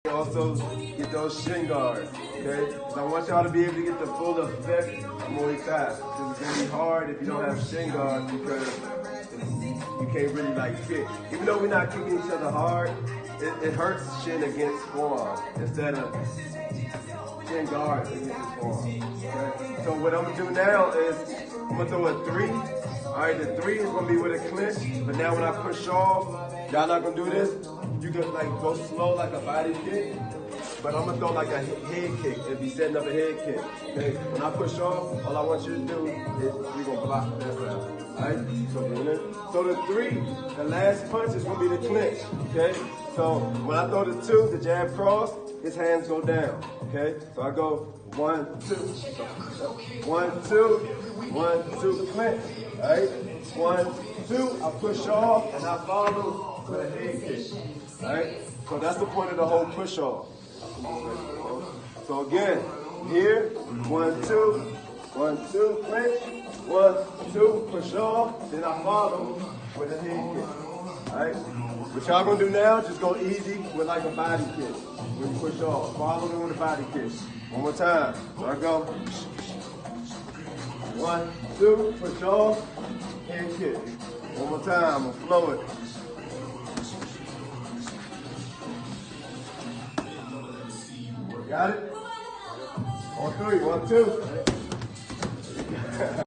Also get those shin guards, okay? So I want y'all to be able to get the full effect of Muay Thai. Because it's going to be hard if you don't have shin guards because you can't really like kick. Even though we're not kicking each other hard, it hurts shin against forearm instead of shin guards against forearm. Okay? So what I'm going to do now is I'm going to throw a 3. All right, the 3 is going to be with a clinch, but now when I push off, y'all not going to do this. You can like go slow like a body kick, but I'm gonna throw like a head kick and be setting up a head kick. Okay? When I push off, all I want you to do is you're gonna block that side. Alright? So the 3, the last punch is gonna be the clinch. Okay? So when I throw the 2, the jab cross, his hands go down. Okay? So I go 1, 2, 1, 2, 1, 2, clinch. Alright? 1, 2, I push off and I follow with a head kick. Alright? So that's the point of the whole push off. So again, here, 1, 2, 1, 2, clinch, 1, 2, push off, then I follow with a head kick. Alright? What y'all gonna do now, just go easy with like a body kick. When you push off, follow me with a body kick. One more time. So I go 1, 2, push off, head kick. One more time, I'm gonna flow it. Got it? On 3, 1, 2.